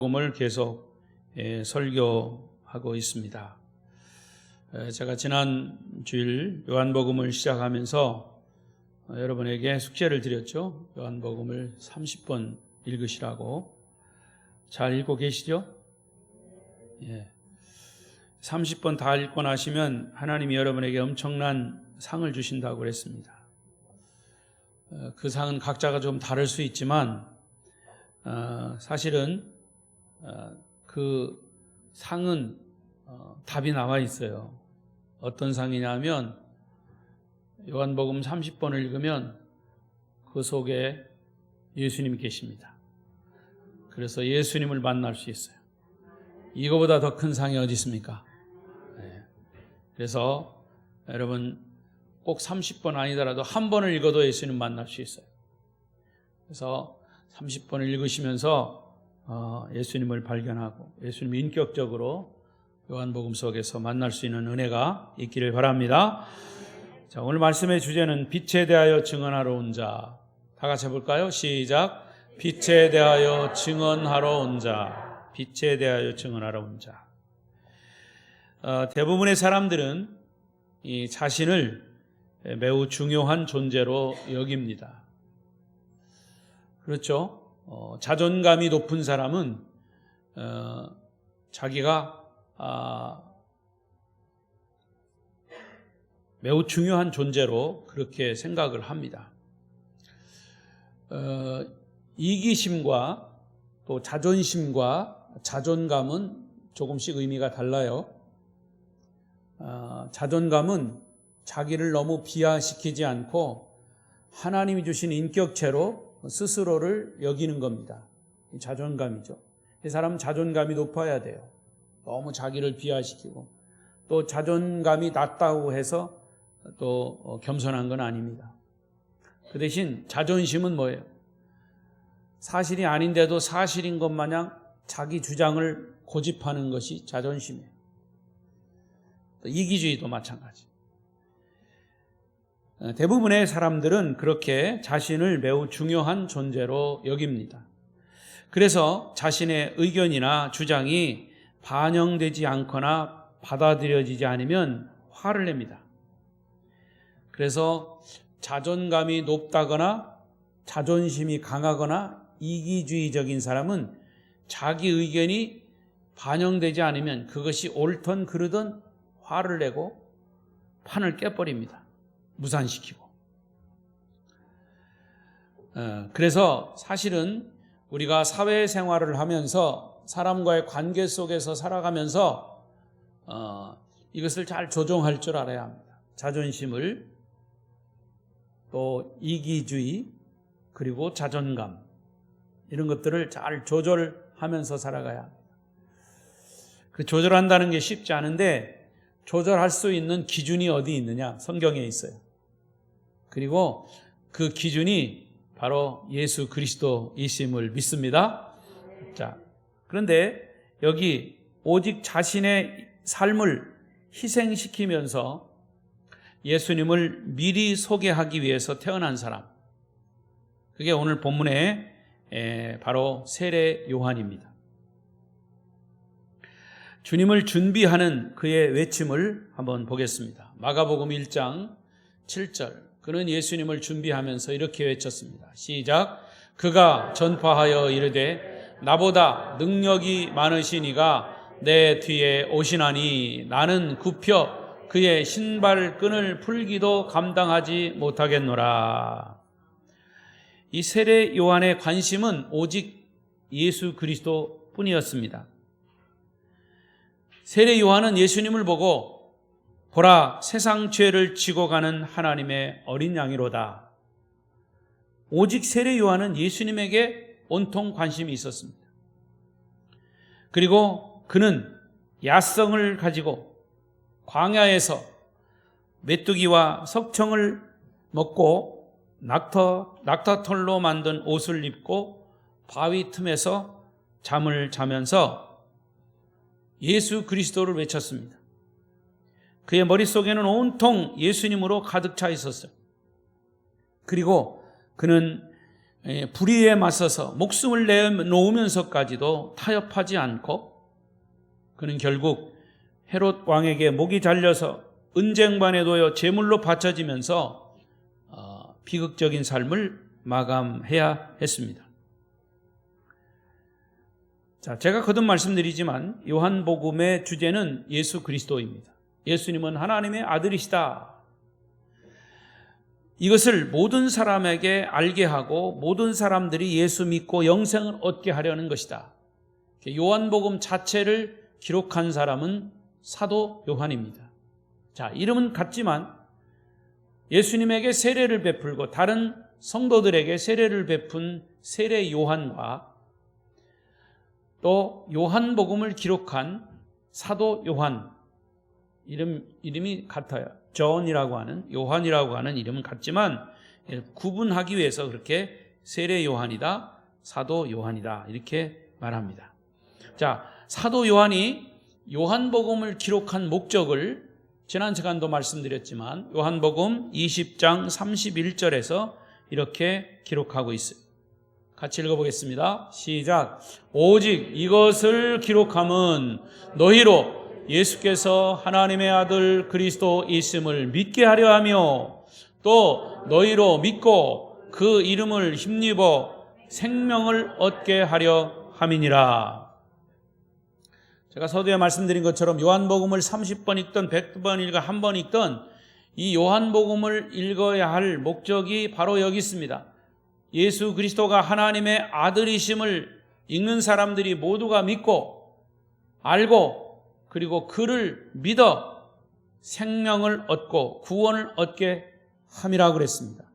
복음을 계속 설교하고 있습니다. 제가 지난 주일 요한복음을 시작하면서 여러분에게 숙제를 드렸죠. 요한복음을 30번 읽으시라고. 잘 읽고 계시죠? 30번 다 읽고 나시면 하나님이 여러분에게 엄청난 상을 주신다고 그랬습니다. 그 상은 각자가 좀 다를 수 있지만 사실은 그 상은 답이 나와 있어요. 어떤 상이냐면 요한복음 30번을 읽으면 그 속에 예수님이 계십니다. 그래서 예수님을 만날 수 있어요. 이거보다 더 큰 상이 어디 있습니까? 그래서 여러분 꼭 30번 아니더라도 한 번을 읽어도 예수님 만날 수 있어요. 그래서 30번을 읽으시면서 예수님을 발견하고 예수님 인격적으로 요한복음 속에서 만날 수 있는 은혜가 있기를 바랍니다. 자, 오늘 말씀의 주제는 빛에 대하여 증언하러 온 자. 다 같이 해볼까요? 시작. 빛에 대하여 증언하러 온 자. 빛에 대하여 증언하러 온 자. 대부분의 사람들은 이 자신을 매우 중요한 존재로 여깁니다. 그렇죠? 자존감이 높은 사람은 자기가 매우 중요한 존재로 그렇게 생각을 합니다. 이기심과 또 자존심과 자존감은 조금씩 의미가 달라요. 자존감은 자기를 너무 비하시키지 않고 하나님이 주신 인격체로 스스로를 여기는 겁니다. 자존감이죠. 이 사람은 자존감이 높아야 돼요. 너무 자기를 비하시키고 또 자존감이 낮다고 해서 또 겸손한 건 아닙니다. 그 대신 자존심은 뭐예요? 사실이 아닌데도 사실인 것 마냥 자기 주장을 고집하는 것이 자존심이에요. 또 이기주의도 마찬가지. 대부분의 사람들은 그렇게 자신을 매우 중요한 존재로 여깁니다. 그래서 자신의 의견이나 주장이 반영되지 않거나 받아들여지지 않으면 화를 냅니다. 그래서 자존감이 높다거나 자존심이 강하거나 이기주의적인 사람은 자기 의견이 반영되지 않으면 그것이 옳든 그르든 화를 내고 판을 깨버립니다. 무산시키고. 그래서 사실은 우리가 사회생활을 하면서 사람과의 관계 속에서 살아가면서 이것을 잘 조정할 줄 알아야 합니다. 자존심을, 또 이기주의, 그리고 자존감, 이런 것들을 잘 조절하면서 살아가야 합니다. 그 조절한다는 게 쉽지 않은데 조절할 수 있는 기준이 어디 있느냐? 성경에 있어요. 그리고 그 기준이 바로 예수 그리스도이심을 믿습니다. 자, 그런데 여기 오직 자신의 삶을 희생시키면서 예수님을 미리 소개하기 위해서 태어난 사람, 그게 오늘 본문에 바로 세례 요한입니다. 주님을 준비하는 그의 외침을 한번 보겠습니다. 마가복음 1장 7절. 그는 예수님을 준비하면서 이렇게 외쳤습니다. 시작. 그가 전파하여 이르되 나보다 능력이 많으신 이가 내 뒤에 오시나니 나는 굽혀 그의 신발끈을 풀기도 감당하지 못하겠노라. 이 세례 요한의 관심은 오직 예수 그리스도 뿐이었습니다. 세례 요한은 예수님을 보고 보라, 세상 죄를 지고 가는 하나님의 어린 양이로다. 오직 세례 요한은 예수님에게 온통 관심이 있었습니다. 그리고 그는 야성을 가지고 광야에서 메뚜기와 석청을 먹고 낙타털로 만든 옷을 입고 바위 틈에서 잠을 자면서 예수 그리스도를 외쳤습니다. 그의 머릿속에는 온통 예수님으로 가득 차 있었어요. 그리고 그는 불의에 맞서서 목숨을 내놓으면서까지도 타협하지 않고 그는 결국 헤롯 왕에게 목이 잘려서 은쟁반에 놓여 제물로 바쳐지면서 비극적인 삶을 마감해야 했습니다. 자, 제가 거듭 말씀드리지만 요한복음의 주제는 예수 그리스도입니다. 예수님은 하나님의 아들이시다. 이것을 모든 사람에게 알게 하고 모든 사람들이 예수 믿고 영생을 얻게 하려는 것이다. 요한복음 자체를 기록한 사람은 사도 요한입니다. 자, 이름은 같지만 예수님에게 세례를 베풀고 다른 성도들에게 세례를 베푼 세례 요한과 또 요한복음을 기록한 사도 요한 이름이 같아요. 존이라고 하는, 요한이라고 하는 이름은 같지만 구분하기 위해서 그렇게 세례 요한이다, 사도 요한이다 이렇게 말합니다. 자, 사도 요한이 요한복음을 기록한 목적을 지난 시간도 말씀드렸지만 요한복음 20장 31절에서 이렇게 기록하고 있어요. 같이 읽어보겠습니다. 시작. 오직 이것을 기록함은 너희로 예수께서 하나님의 아들 그리스도이심을 믿게 하려 하며 또 너희로 믿고 그 이름을 힘입어 생명을 얻게 하려 함이니라. 제가 서두에 말씀드린 것처럼 요한복음을 30번 읽든 100번 읽어 한 번 읽든 이 요한복음을 읽어야 할 목적이 바로 여기 있습니다. 예수 그리스도가 하나님의 아들이심을 읽는 사람들이 모두가 믿고 알고 그리고 그를 믿어 생명을 얻고 구원을 얻게 함이라고 그랬습니다.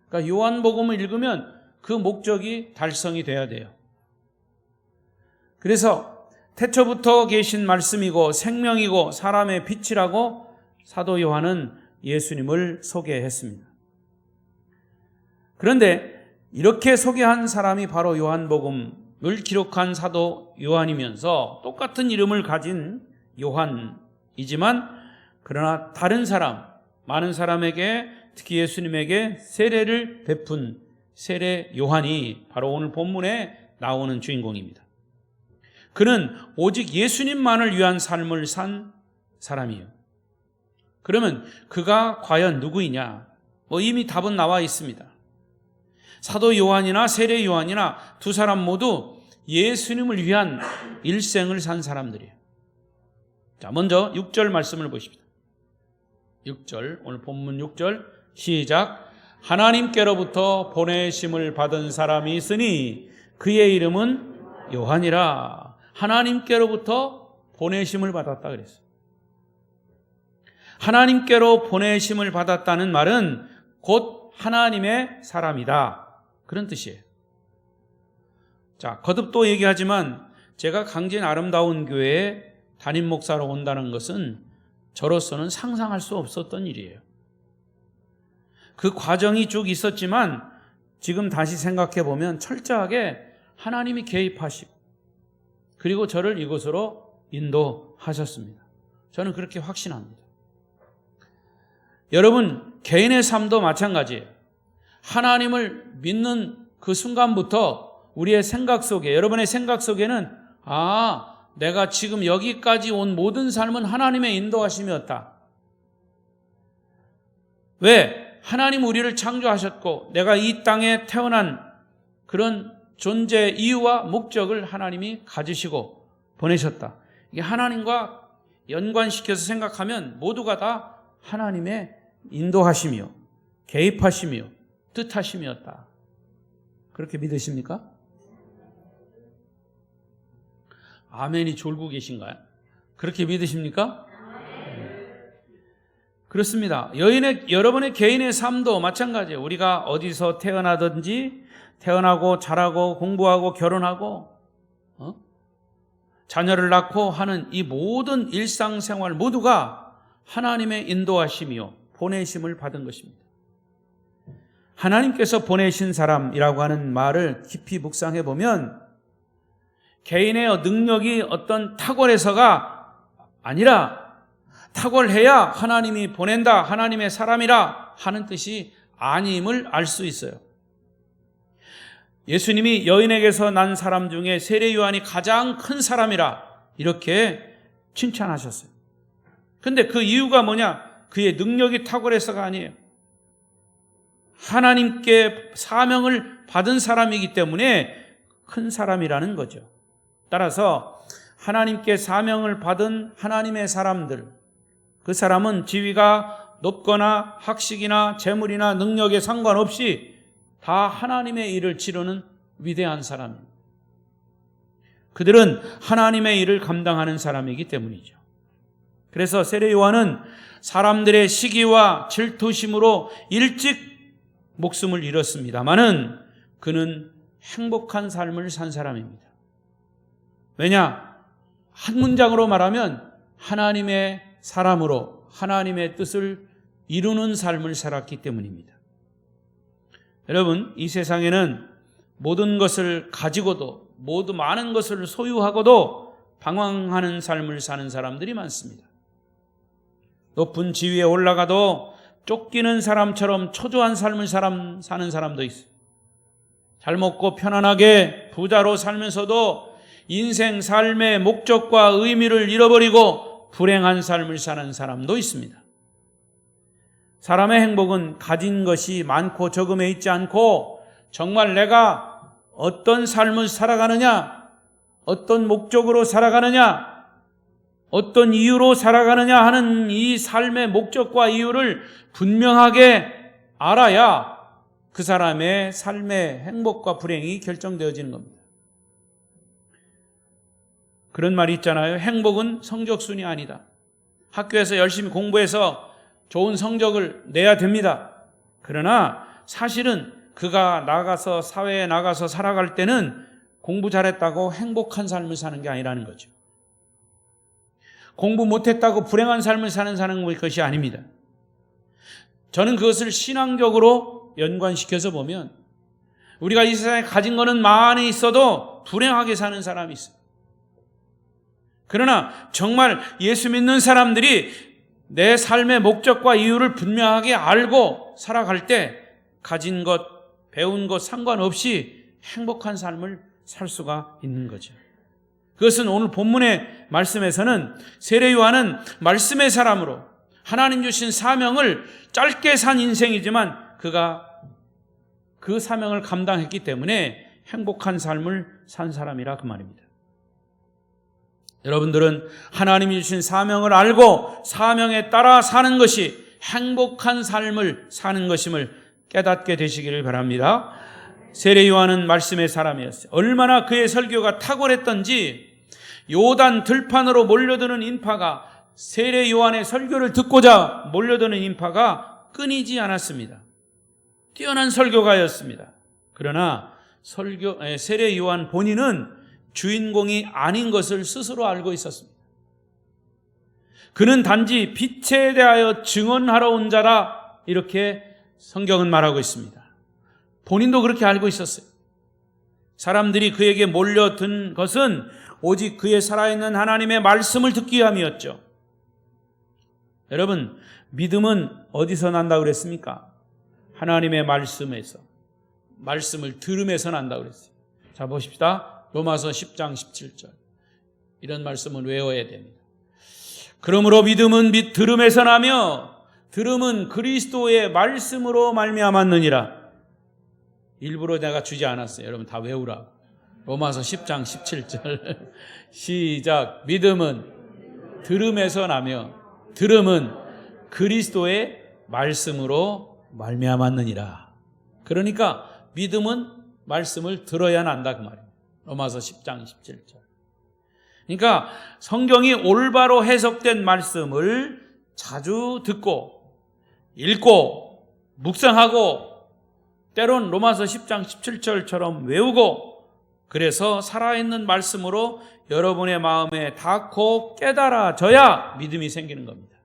그러니까 요한복음을 읽으면 그 목적이 달성이 돼야 돼요. 그래서 태초부터 계신 말씀이고 생명이고 사람의 빛이라고 사도 요한은 예수님을 소개했습니다. 그런데 이렇게 소개한 사람이 바로 요한복음을 기록한 사도 요한이면서 똑같은 이름을 가진 요한이지만 그러나 다른 사람, 많은 사람에게 특히 예수님에게 세례를 베푼 세례 요한이 바로 오늘 본문에 나오는 주인공입니다. 그는 오직 예수님만을 위한 삶을 산 사람이에요. 그러면 그가 과연 누구이냐? 이미 답은 나와 있습니다. 사도 요한이나 세례 요한이나 두 사람 모두 예수님을 위한 일생을 산 사람들이에요. 자, 먼저 6절 말씀을 보십시오. 6절, 오늘 본문 6절 시작. 하나님께로부터 보내심을 받은 사람이 있으니 그의 이름은 요한이라. 하나님께로부터 보내심을 받았다 그랬어요. 하나님께로 보내심을 받았다는 말은 곧 하나님의 사람이다. 그런 뜻이에요. 자, 거듭 또 얘기하지만 제가 강진 아름다운 교회에 담임 목사로 온다는 것은 저로서는 상상할 수 없었던 일이에요. 그 과정이 쭉 있었지만 지금 다시 생각해 보면 철저하게 하나님이 개입하시고 그리고 저를 이곳으로 인도하셨습니다. 저는 그렇게 확신합니다. 여러분, 개인의 삶도 마찬가지예요. 하나님을 믿는 그 순간부터 우리의 생각 속에, 여러분의 생각 속에는 내가 지금 여기까지 온 모든 삶은 하나님의 인도하심이었다. 왜? 하나님 우리를 창조하셨고 내가 이 땅에 태어난 그런 존재 이유와 목적을 하나님이 가지시고 보내셨다. 이게 하나님과 연관시켜서 생각하면 모두가 다 하나님의 인도하심이요, 개입하심이요, 뜻하심이었다. 그렇게 믿으십니까? 아멘이 졸고 계신가요? 그렇게 믿으십니까? 그렇습니다. 여러분의 개인의 삶도 마찬가지예요. 우리가 어디서 태어나든지 태어나고 자라고 공부하고 결혼하고 자녀를 낳고 하는 이 모든 일상생활 모두가 하나님의 인도하심이요 보내심을 받은 것입니다. 하나님께서 보내신 사람이라고 하는 말을 깊이 묵상해 보면 개인의 능력이 어떤 탁월해서가 아니라 탁월해야 하나님이 보낸다, 하나님의 사람이라 하는 뜻이 아님을 알 수 있어요. 예수님이 여인에게서 난 사람 중에 세례 요한이 가장 큰 사람이라 이렇게 칭찬하셨어요. 근데 그 이유가 뭐냐? 그의 능력이 탁월해서가 아니에요. 하나님께 사명을 받은 사람이기 때문에 큰 사람이라는 거죠. 따라서 하나님께 사명을 받은 하나님의 사람들, 그 사람은 지위가 높거나 학식이나 재물이나 능력에 상관없이 다 하나님의 일을 치르는 위대한 사람입니다. 그들은 하나님의 일을 감당하는 사람이기 때문이죠. 그래서 세례 요한은 사람들의 시기와 질투심으로 일찍 목숨을 잃었습니다마는 그는 행복한 삶을 산 사람입니다. 왜냐? 한 문장으로 말하면 하나님의 사람으로 하나님의 뜻을 이루는 삶을 살았기 때문입니다. 여러분, 이 세상에는 모든 것을 가지고도 모두 많은 것을 소유하고도 방황하는 삶을 사는 사람들이 많습니다. 높은 지위에 올라가도 쫓기는 사람처럼 초조한 삶을 사는 사람도 있어요. 잘 먹고 편안하게 부자로 살면서도 인생 삶의 목적과 의미를 잃어버리고 불행한 삶을 사는 사람도 있습니다. 사람의 행복은 가진 것이 많고 적음에 있지 않고 정말 내가 어떤 삶을 살아가느냐, 어떤 목적으로 살아가느냐, 어떤 이유로 살아가느냐 하는 이 삶의 목적과 이유를 분명하게 알아야 그 사람의 삶의 행복과 불행이 결정되어지는 겁니다. 그런 말이 있잖아요. 행복은 성적순이 아니다. 학교에서 열심히 공부해서 좋은 성적을 내야 됩니다. 그러나 사실은 그가 나가서 사회에 나가서 살아갈 때는 공부 잘했다고 행복한 삶을 사는 게 아니라는 거죠. 공부 못했다고 불행한 삶을 사는 것이 아닙니다. 저는 그것을 신앙적으로 연관시켜서 보면 우리가 이 세상에 가진 거는 많이 있어도 불행하게 사는 사람이 있어요. 그러나 정말 예수 믿는 사람들이 내 삶의 목적과 이유를 분명하게 알고 살아갈 때 가진 것, 배운 것 상관없이 행복한 삶을 살 수가 있는 거죠. 그것은 오늘 본문의 말씀에서는 세례 요한은 말씀의 사람으로 하나님 주신 사명을 짧게 산 인생이지만 그가 그 사명을 감당했기 때문에 행복한 삶을 산 사람이라 그 말입니다. 여러분들은 하나님이 주신 사명을 알고 사명에 따라 사는 것이 행복한 삶을 사는 것임을 깨닫게 되시기를 바랍니다. 세례 요한은 말씀의 사람이었어요. 얼마나 그의 설교가 탁월했던지 요단 들판으로 몰려드는 인파가 세례 요한의 설교를 듣고자 몰려드는 인파가 끊이지 않았습니다. 뛰어난 설교가였습니다. 그러나 세례 요한 본인은 주인공이 아닌 것을 스스로 알고 있었습니다. 그는 단지 빛에 대하여 증언하러 온 자라 이렇게 성경은 말하고 있습니다. 본인도 그렇게 알고 있었어요. 사람들이 그에게 몰려든 것은 오직 그의 살아있는 하나님의 말씀을 듣기 위함이었죠. 여러분, 믿음은 어디서 난다고 그랬습니까? 하나님의 말씀에서, 말씀을 들음에서 난다고 그랬어요. 자, 보십시다. 로마서 10장 17절. 이런 말씀을 외워야 됩니다. 그러므로 믿음은 들음에서 나며 들음은 그리스도의 말씀으로 말미암았느니라. 일부러 내가 주지 않았어요. 여러분 다 외우라. 로마서 10장 17절. 시작. 믿음은 들음에서 나며 들음은 그리스도의 말씀으로 말미암았느니라. 그러니까 믿음은 말씀을 들어야 난다 그 말이에요. 로마서 10장 17절. 그러니까 성경이 올바로 해석된 말씀을 자주 듣고 읽고 묵상하고 때론 로마서 10장 17절처럼 외우고 그래서 살아있는 말씀으로 여러분의 마음에 닿고 깨달아져야 믿음이 생기는 겁니다.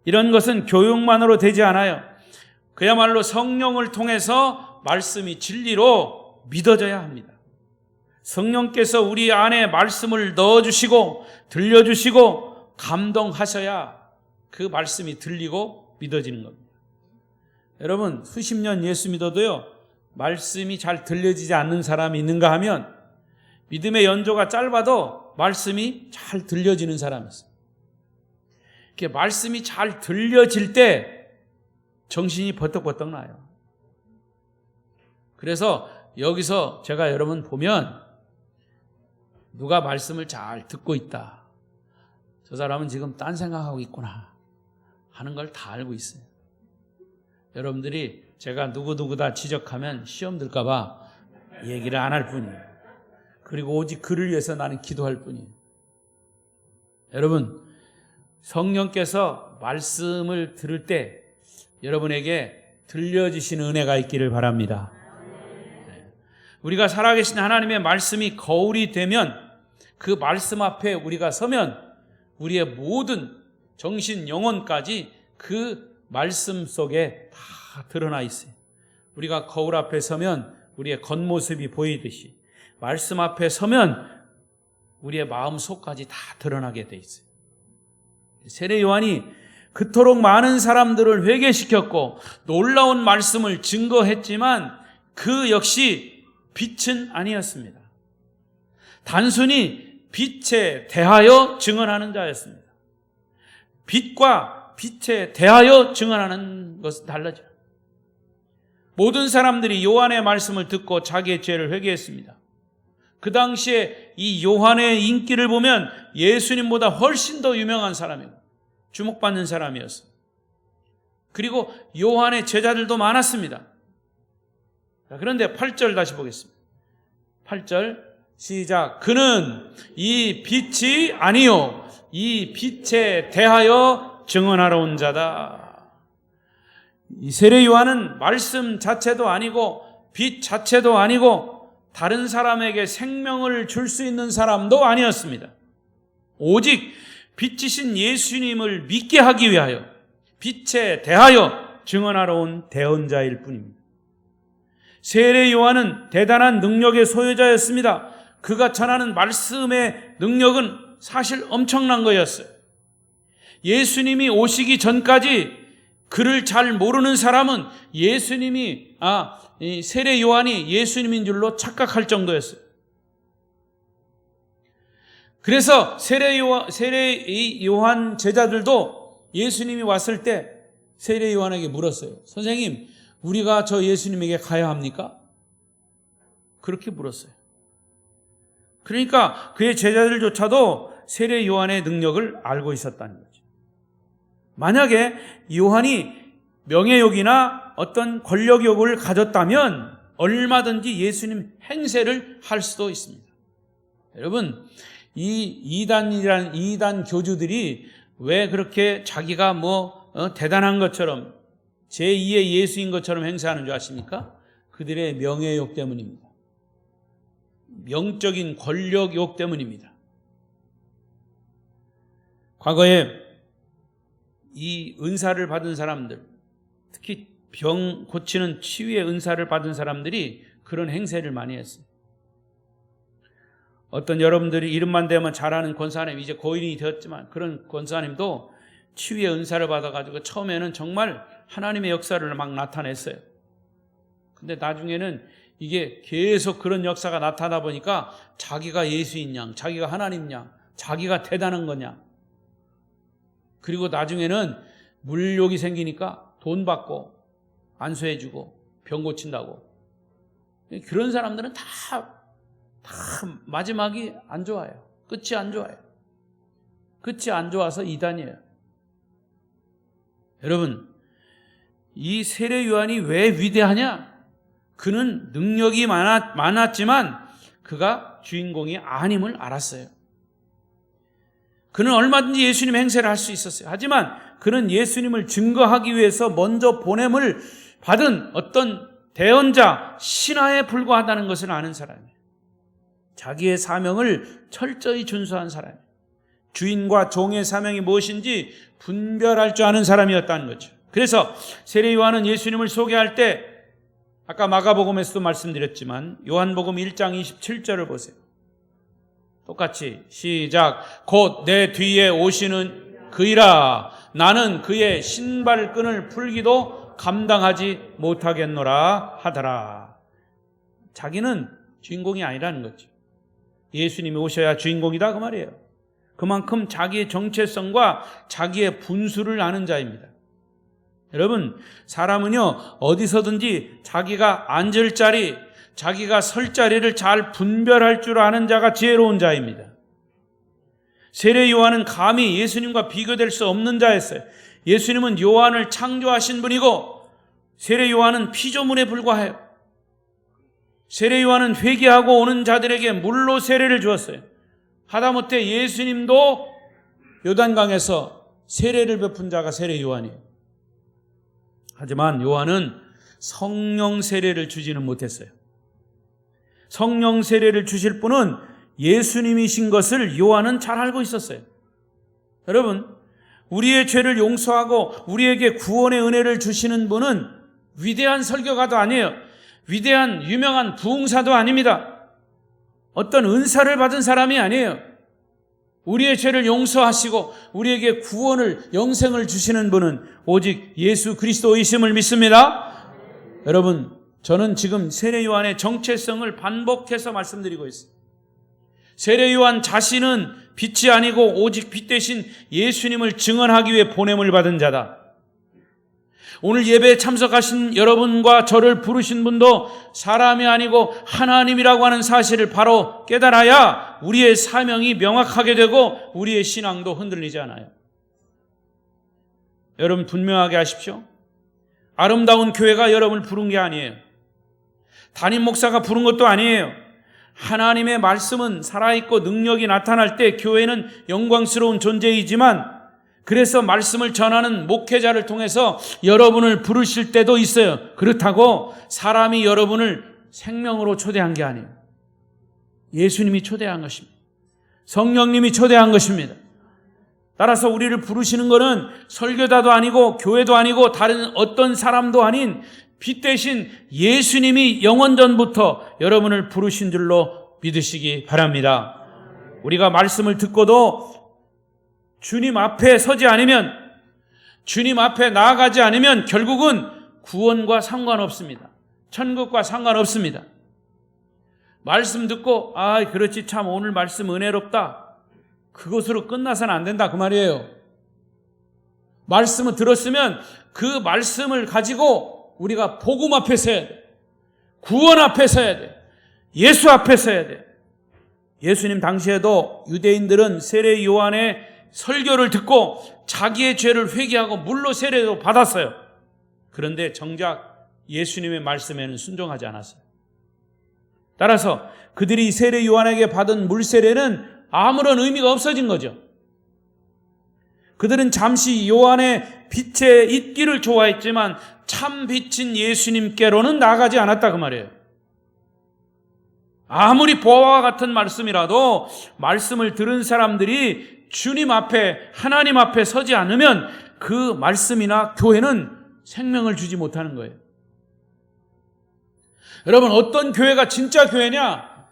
이런 것은 교육만으로 되지 않아요. 그야말로 성령을 통해서 말씀이 진리로 믿어져야 합니다. 성령께서 우리 안에 말씀을 넣어주시고 들려주시고 감동하셔야 그 말씀이 들리고 믿어지는 겁니다. 여러분 수십 년 예수 믿어도요 말씀이 잘 들려지지 않는 사람이 있는가 하면 믿음의 연조가 짧아도 말씀이 잘 들려지는 사람이 있어요. 이렇게 말씀이 잘 들려질 때 정신이 버떡버떡 나요. 그래서 여기서 제가 여러분 보면 누가 말씀을 잘 듣고 있다. 저 사람은 지금 딴 생각하고 있구나 하는 걸 다 알고 있어요. 여러분들이 제가 누구누구다 지적하면 시험 들까 봐 얘기를 안 할 뿐이에요. 그리고 오직 그를 위해서 나는 기도할 뿐이에요. 여러분, 성령께서 말씀을 들을 때 여러분에게 들려지시는 은혜가 있기를 바랍니다. 우리가 살아계신 하나님의 말씀이 거울이 되면 그 말씀 앞에 우리가 서면 우리의 모든 정신, 영혼까지 그 말씀 속에 다 드러나 있어요. 우리가 거울 앞에 서면 우리의 겉모습이 보이듯이 말씀 앞에 서면 우리의 마음 속까지 다 드러나게 돼 있어요. 세례 요한이 그토록 많은 사람들을 회개시켰고 놀라운 말씀을 증거했지만 그 역시 빛은 아니었습니다. 단순히 빛에 대하여 증언하는 자였습니다. 빛과 빛에 대하여 증언하는 것은 달라져요. 모든 사람들이 요한의 말씀을 듣고 자기의 죄를 회개했습니다. 그 당시에 이 요한의 인기를 보면 예수님보다 훨씬 더 유명한 사람이고 주목받는 사람이었어요. 그리고 요한의 제자들도 많았습니다. 그런데 8절 다시 보겠습니다. 8절 시작. 그는 이 빛이 아니요 이 빛에 대하여 증언하러 온 자다. 이 세례 요한은 말씀 자체도 아니고 빛 자체도 아니고 다른 사람에게 생명을 줄 수 있는 사람도 아니었습니다. 오직 빛이신 예수님을 믿게 하기 위하여 빛에 대하여 증언하러 온 대언자일 뿐입니다. 세례 요한은 대단한 능력의 소유자였습니다. 그가 전하는 말씀의 능력은 사실 엄청난 거였어요. 예수님이 오시기 전까지 그를 잘 모르는 사람은 예수님이 이 세례 요한이 예수님인 줄로 착각할 정도였어요. 그래서 세례 요한 제자들도 예수님이 왔을 때 세례 요한에게 물었어요. 선생님, 우리가 저 예수님에게 가야 합니까? 그렇게 물었어요. 그러니까 그의 제자들조차도 세례 요한의 능력을 알고 있었다는 거죠. 만약에 요한이 명예욕이나 어떤 권력욕을 가졌다면 얼마든지 예수님 행세를 할 수도 있습니다. 여러분, 이 이단 교주들이 왜 그렇게 자기가 대단한 것처럼 제2의 예수인 것처럼 행세하는 줄 아십니까? 그들의 명예욕 때문입니다. 영적인 권력욕 때문입니다. 과거에 이 은사를 받은 사람들, 특히 병 고치는 치유의 은사를 받은 사람들이 그런 행세를 많이 했어요. 어떤 여러분들이 이름만 대면 잘하는 권사님, 이제 고인이 되었지만 그런 권사님도 치유의 은사를 받아가지고 처음에는 정말 하나님의 역사를 막 나타냈어요. 근데 나중에는 이게 계속 그런 역사가 나타나다 보니까 자기가 예수인 양, 자기가 하나님 양, 자기가 대단한 거냐. 그리고 나중에는 물욕이 생기니까 돈 받고 안수해주고 병 고친다고. 그런 사람들은 다 마지막이 안 좋아요. 끝이 안 좋아요. 끝이 안 좋아서 이단이에요. 여러분, 이 세례 요한이 왜 위대하냐? 그는 능력이 많았지만 그가 주인공이 아님을 알았어요. 그는 얼마든지 예수님 행세를 할 수 있었어요. 하지만 그는 예수님을 증거하기 위해서 먼저 보냄을 받은 어떤 대언자, 신하에 불과하다는 것을 아는 사람이에요. 자기의 사명을 철저히 준수한 사람이에요. 주인과 종의 사명이 무엇인지 분별할 줄 아는 사람이었다는 거죠. 그래서 세례 요한은 예수님을 소개할 때 아까 마가복음에서도 말씀드렸지만 요한복음 1장 27절을 보세요. 똑같이 시작. 곧 내 뒤에 오시는 그이라. 나는 그의 신발끈을 풀기도 감당하지 못하겠노라 하더라. 자기는 주인공이 아니라는 거죠. 예수님이 오셔야 주인공이다 그 말이에요. 그만큼 자기의 정체성과 자기의 분수를 아는 자입니다. 여러분, 사람은요 어디서든지 자기가 앉을 자리, 자기가 설 자리를 잘 분별할 줄 아는 자가 지혜로운 자입니다. 세례 요한은 감히 예수님과 비교될 수 없는 자였어요. 예수님은 요한을 창조하신 분이고 세례 요한은 피조물에 불과해요. 세례 요한은 회개하고 오는 자들에게 물로 세례를 주었어요. 하다못해 예수님도 요단강에서 세례를 베푼 자가 세례 요한이에요. 하지만 요한은 성령 세례를 주지는 못했어요. 성령 세례를 주실 분은 예수님이신 것을 요한은 잘 알고 있었어요. 여러분, 우리의 죄를 용서하고 우리에게 구원의 은혜를 주시는 분은 위대한 설교가도 아니에요. 위대한 유명한 부흥사도 아닙니다. 어떤 은사를 받은 사람이 아니에요. 우리의 죄를 용서하시고 우리에게 구원을, 영생을 주시는 분은 오직 예수 그리스도이심을 믿습니다. 여러분, 저는 지금 세례 요한의 정체성을 반복해서 말씀드리고 있습니다. 세례 요한 자신은 빛이 아니고 오직 빛 대신 예수님을 증언하기 위해 보냄을 받은 자다. 오늘 예배에 참석하신 여러분과 저를 부르신 분도 사람이 아니고 하나님이라고 하는 사실을 바로 깨달아야 우리의 사명이 명확하게 되고 우리의 신앙도 흔들리지 않아요. 여러분, 분명하게 하십시오. 아름다운 교회가 여러분을 부른 게 아니에요. 담임 목사가 부른 것도 아니에요. 하나님의 말씀은 살아있고 능력이 나타날 때 교회는 영광스러운 존재이지만, 그래서 말씀을 전하는 목회자를 통해서 여러분을 부르실 때도 있어요. 그렇다고 사람이 여러분을 생명으로 초대한 게 아니에요. 예수님이 초대한 것입니다. 성령님이 초대한 것입니다. 따라서 우리를 부르시는 것은 설교자도 아니고 교회도 아니고 다른 어떤 사람도 아닌 빛 대신 예수님이 영원전부터 여러분을 부르신 줄로 믿으시기 바랍니다. 우리가 말씀을 듣고도 주님 앞에 서지 않으면, 주님 앞에 나아가지 않으면 결국은 구원과 상관없습니다. 천국과 상관없습니다. 말씀 듣고 그렇지 참 오늘 말씀 은혜롭다, 그것으로 끝나서는 안 된다 그 말이에요. 말씀을 들었으면 그 말씀을 가지고 우리가 복음 앞에 서야 돼. 구원 앞에 서야 돼. 예수 앞에 서야 돼. 예수님 당시에도 유대인들은 세례 요한의 설교를 듣고 자기의 죄를 회개하고 물로 세례도 받았어요. 그런데 정작 예수님의 말씀에는 순종하지 않았어요. 따라서 그들이 세례 요한에게 받은 물 세례는 아무런 의미가 없어진 거죠. 그들은 잠시 요한의 빛에 있기를 좋아했지만 참 빛인 예수님께로는 나가지 않았다 그 말이에요. 아무리 보화와 같은 말씀이라도 말씀을 들은 사람들이 주님 앞에, 하나님 앞에 서지 않으면 그 말씀이나 교회는 생명을 주지 못하는 거예요. 여러분, 어떤 교회가 진짜 교회냐?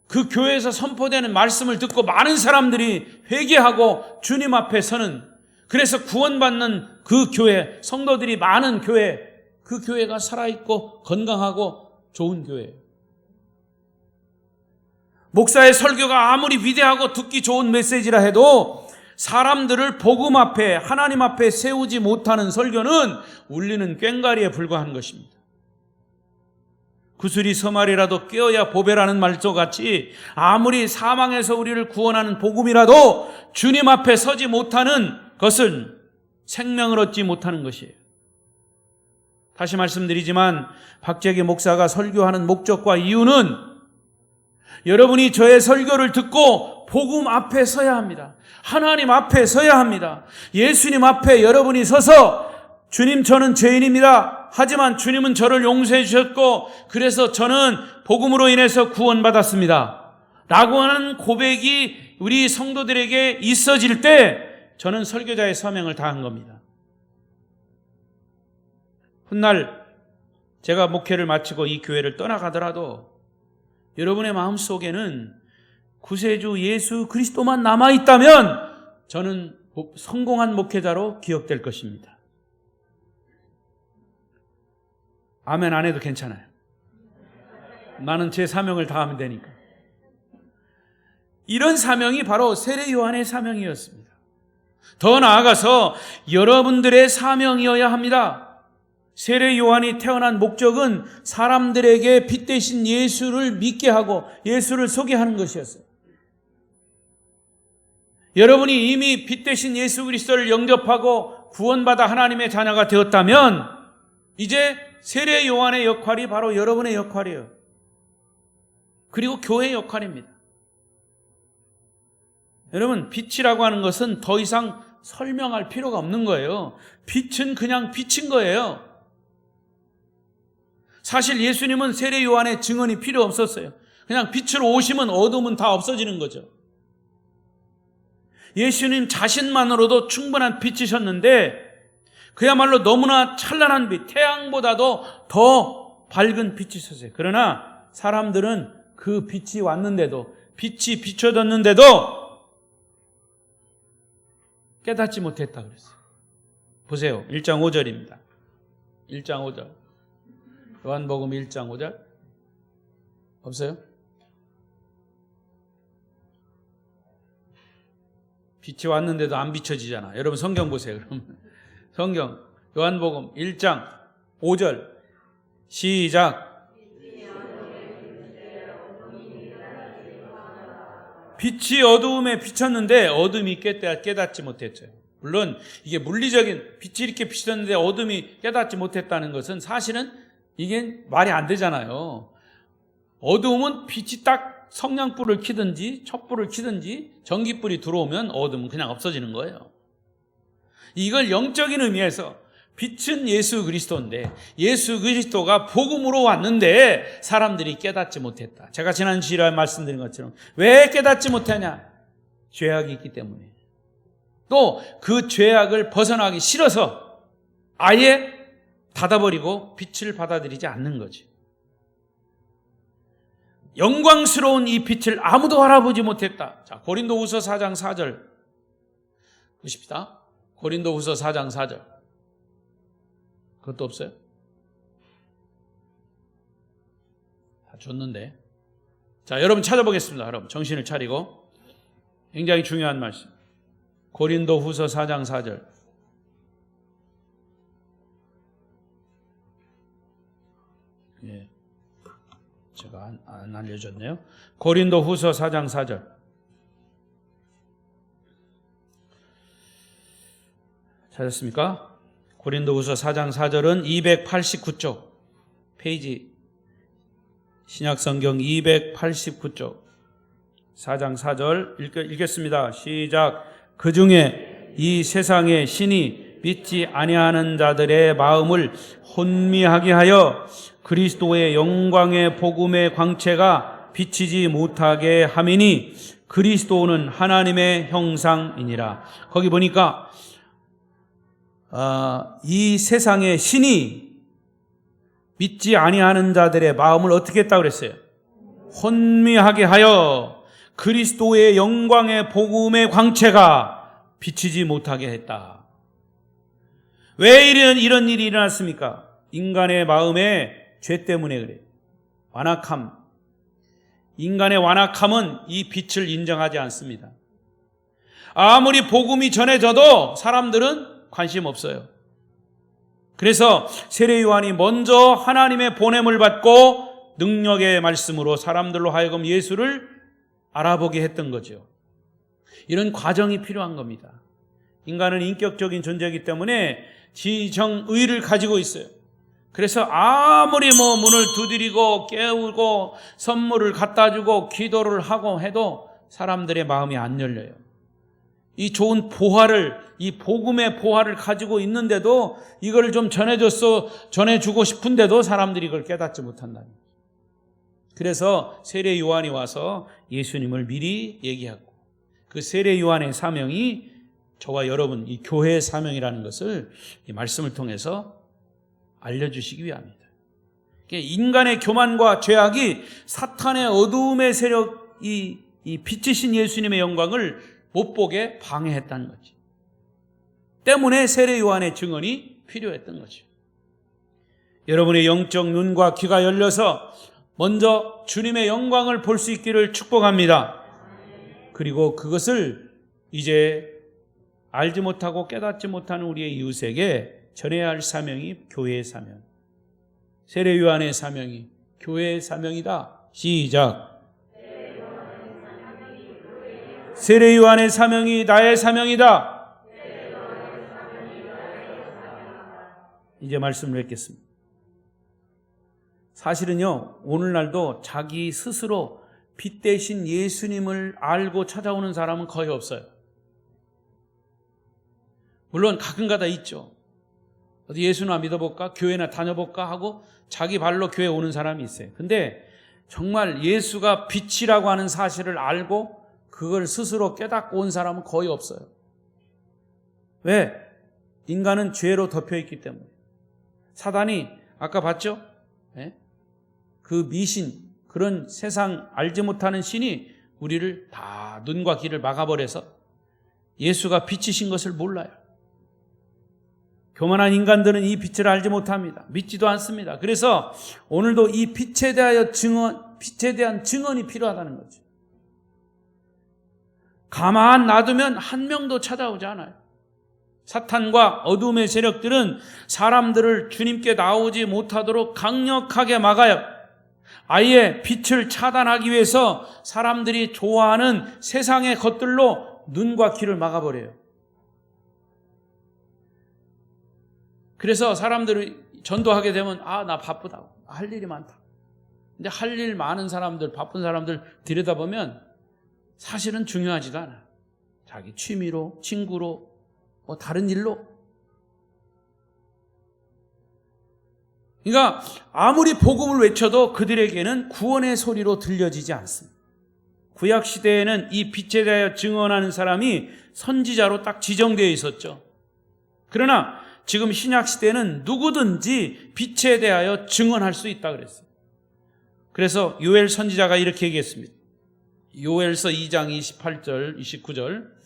그 교회에서 선포되는 말씀을 듣고 많은 사람들이 회개하고 주님 앞에 서는, 그래서 구원받는 그 교회, 성도들이 많은 교회, 그 교회가 살아있고 건강하고 좋은 교회예요. 목사의 설교가 아무리 위대하고 듣기 좋은 메시지라 해도 사람들을 복음 앞에, 하나님 앞에 세우지 못하는 설교는 울리는 꽹과리에 불과한 것입니다. 구슬이 서말이라도 꿰어야 보배라는 말తో 같이 아무리 사망에서 우리를 구원하는 복음이라도 주님 앞에 서지 못하는 것은 생명을 얻지 못하는 것이에요. 다시 말씀드리지만 박재기 목사가 설교하는 목적과 이유는 여러분이 저의 설교를 듣고 복음 앞에 서야 합니다. 하나님 앞에 서야 합니다. 예수님 앞에 여러분이 서서 주님, 저는 죄인입니다. 하지만 주님은 저를 용서해 주셨고 그래서 저는 복음으로 인해서 구원받았습니다. 라고 하는 고백이 우리 성도들에게 있어질 때 저는 설교자의 사명을 다한 겁니다. 훗날 제가 목회를 마치고 이 교회를 떠나가더라도 여러분의 마음속에는 구세주 예수 그리스도만 남아있다면 저는 성공한 목회자로 기억될 것입니다. 아멘 안 해도 괜찮아요. 나는 제 사명을 다하면 되니까. 이런 사명이 바로 세례 요한의 사명이었습니다. 더 나아가서 여러분들의 사명이어야 합니다. 세례 요한이 태어난 목적은 사람들에게 빛 대신 예수를 믿게 하고 예수를 소개하는 것이었어요. 여러분이 이미 빛 대신 예수 그리스도를 영접하고 구원받아 하나님의 자녀가 되었다면 이제 세례 요한의 역할이 바로 여러분의 역할이에요. 그리고 교회의 역할입니다. 여러분, 빛이라고 하는 것은 더 이상 설명할 필요가 없는 거예요. 빛은 그냥 빛인 거예요. 사실 예수님은 세례 요한의 증언이 필요 없었어요. 그냥 빛으로 오시면 어둠은 다 없어지는 거죠. 예수님 자신만으로도 충분한 빛이셨는데 그야말로 너무나 찬란한 빛, 태양보다도 더 밝은 빛이셨어요. 그러나 사람들은 그 빛이 왔는데도, 빛이 비춰졌는데도 깨닫지 못했다 그랬어요. 보세요. 1장 5절입니다. 1장 5절. 요한복음 1장 5절. 없어요? 빛이 왔는데도 안 비춰지잖아. 여러분 성경 보세요. 그럼 성경 요한복음 1장 5절 시작. 빛이 어두움에 비쳤는데 어둠이 깨닫지 못했죠. 물론 이게 물리적인 빛이 이렇게 비쳤는데 어둠이 깨닫지 못했다는 것은 사실은 이게 말이 안 되잖아요. 어두움은 빛이 딱 성냥불을 켜든지 촛불을 켜든지 전기불이 들어오면 어둠은 그냥 없어지는 거예요. 이걸 영적인 의미에서 빛은 예수 그리스도인데 예수 그리스도가 복음으로 왔는데 사람들이 깨닫지 못했다. 제가 지난 시간에 말씀드린 것처럼 왜 깨닫지 못하냐? 죄악이 있기 때문에. 또 그 죄악을 벗어나기 싫어서 아예 닫아버리고 빛을 받아들이지 않는 거지. 영광스러운 이 빛을 아무도 알아보지 못했다. 자, 고린도후서 4장 4절 보십시다. 고린도후서 4장 4절. 그것도 없어요? 다 줬는데. 자, 여러분 찾아보겠습니다. 여러분 정신을 차리고. 굉장히 중요한 말씀. 고린도후서 4장 4절. 예. 제가 안 알려줬네요. 고린도후서 4장 4절. 찾았습니까? 고린도후서 4장 4절은 289쪽 페이지 신약성경 289쪽 4장 4절 읽겠습니다. 시작. 그 중에 이 세상의 신이 믿지 아니하는 자들의 마음을 혼미하게 하여 그리스도의 영광의 복음의 광채가 비치지 못하게 함이니 그리스도는 하나님의 형상이니라. 거기 보니까 이 세상의 신이 믿지 아니하는 자들의 마음을 어떻게 했다고 그랬어요? 혼미하게 하여 그리스도의 영광의 복음의 광채가 비치지 못하게 했다. 왜 이런 일이 일어났습니까? 인간의 마음에 죄 때문에 그래요. 완악함. 인간의 완악함은 이 빛을 인정하지 않습니다. 아무리 복음이 전해져도 사람들은 관심 없어요. 그래서 세례 요한이 먼저 하나님의 보냄을 받고 능력의 말씀으로 사람들로 하여금 예수를 알아보게 했던 거죠. 이런 과정이 필요한 겁니다. 인간은 인격적인 존재이기 때문에 지정의를 가지고 있어요. 그래서 아무리 문을 두드리고 깨우고 선물을 갖다 주고 기도를 하고 해도 사람들의 마음이 안 열려요. 이 좋은 보화를, 이 복음의 보화를 가지고 있는데도 이걸 좀 전해주고 싶은데도 사람들이 이걸 깨닫지 못한다. 그래서 세례 요한이 와서 예수님을 미리 얘기하고 그 세례 요한의 사명이 저와 여러분 이 교회의 사명이라는 것을 이 말씀을 통해서 알려주시기 위함입니다. 인간의 교만과 죄악이 사탄의 어두움의 세력, 이 빛이신 예수님의 영광을 못 보게 방해했다는 거지. 때문에 세례 요한의 증언이 필요했던 거죠. 여러분의 영적 눈과 귀가 열려서 먼저 주님의 영광을 볼 수 있기를 축복합니다. 그리고 그것을 이제 알지 못하고 깨닫지 못하는 우리의 이웃에게 전해야 할 사명이 교회의 사명, 세례요한의 사명이 교회의 사명이다. 시작. 세례요한의 사명이 나의 사명이다. 이제 말씀을 맺겠습니다. 사실은요, 오늘날도 자기 스스로 빛 대신 예수님을 알고 찾아오는 사람은 거의 없어요. 물론 가끔가다 있죠. 어디 예수나 믿어볼까? 교회나 다녀볼까? 하고 자기 발로 교회 오는 사람이 있어요. 근데 정말 예수가 빛이라고 하는 사실을 알고 그걸 스스로 깨닫고 온 사람은 거의 없어요. 왜? 인간은 죄로 덮여있기 때문에. 사단이 아까 봤죠? 네? 그 미신, 그런 세상 알지 못하는 신이 우리를 다 눈과 귀를 막아버려서 예수가 빛이신 것을 몰라요. 교만한 인간들은 이 빛을 알지 못합니다. 믿지도 않습니다. 그래서 오늘도 이 빛에 대한 증언이 필요하다는 거죠. 가만 놔두면 한 명도 찾아오지 않아요. 사탄과 어둠의 세력들은 사람들을 주님께 나오지 못하도록 강력하게 막아요. 아예 빛을 차단하기 위해서 사람들이 좋아하는 세상의 것들로 눈과 귀를 막아버려요. 그래서 사람들이 전도하게 되면 나 바쁘다고, 할 일이 많다. 근데 할 일 많은 사람들, 바쁜 사람들 들여다보면 사실은 중요하지도 않아요. 자기 취미로, 친구로, 다른 일로. 그러니까 아무리 복음을 외쳐도 그들에게는 구원의 소리로 들려지지 않습니다. 구약시대에는 이 빛에 대하여 증언하는 사람이 선지자로 딱 지정되어 있었죠. 그러나 지금 신약시대는 누구든지 빛에 대하여 증언할 수 있다 그랬어요. 그래서 요엘 선지자가 이렇게 얘기했습니다. 요엘서 2장 28절, 29절,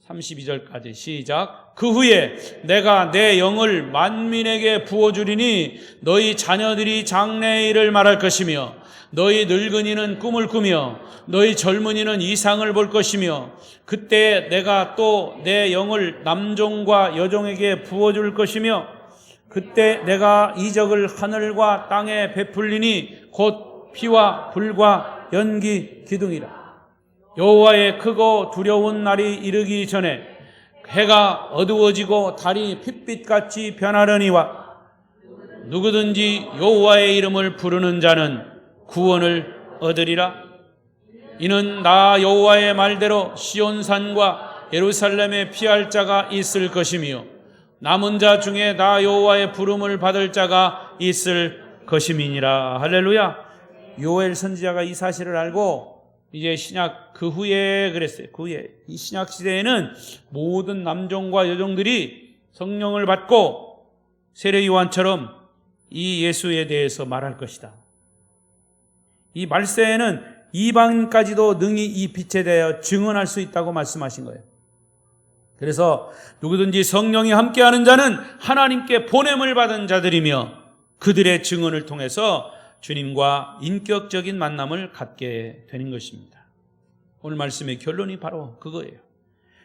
32절까지 시작. 그 후에 내가 내 영을 만민에게 부어주리니 너희 자녀들이 장래의 일을 말할 것이며 너희 늙은이는 꿈을 꾸며 너희 젊은이는 이상을 볼 것이며 그때 내가 또 내 영을 남종과 여종에게 부어줄 것이며 그때 내가 이적을 하늘과 땅에 베풀리니 곧 피와 불과 연기 기둥이라. 여호와의 크고 두려운 날이 이르기 전에 해가 어두워지고 달이 핏빛같이 변하려니와 누구든지 여호와의 이름을 부르는 자는 구원을 얻으리라. 이는 나 여호와의 말대로 시온산과 예루살렘에 피할 자가 있을 것이며 남은 자 중에 나 여호와의 부름을 받을 자가 있을 것임이니라. 할렐루야. 요엘 선지자가 이 사실을 알고 이제 신약 그 후에 그랬어요. 그 후에 이 신약 시대에는 모든 남종과 여종들이 성령을 받고 세례 요한처럼 이 예수에 대해서 말할 것이다. 이 말세에는 이방인까지도 능히 이 빛에 대하여 증언할 수 있다고 말씀하신 거예요. 그래서 누구든지 성령이 함께하는 자는 하나님께 보냄을 받은 자들이며 그들의 증언을 통해서 주님과 인격적인 만남을 갖게 되는 것입니다. 오늘 말씀의 결론이 바로 그거예요.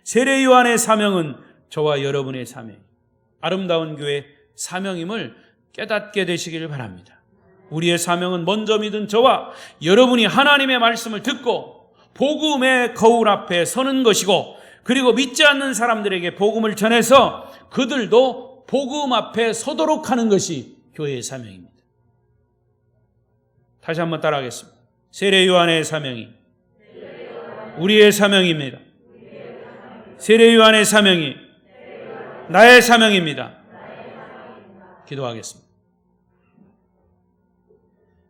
세례 요한의 사명은 저와 여러분의 사명, 아름다운 교회 사명임을 깨닫게 되시기를 바랍니다. 우리의 사명은 먼저 믿은 저와 여러분이 하나님의 말씀을 듣고 복음의 거울 앞에 서는 것이고 그리고 믿지 않는 사람들에게 복음을 전해서 그들도 복음 앞에 서도록 하는 것이 교회의 사명입니다. 다시 한번 따라하겠습니다. 세례 요한의 사명이 우리의 사명입니다. 세례 요한의 사명이 나의 사명입니다. 기도하겠습니다.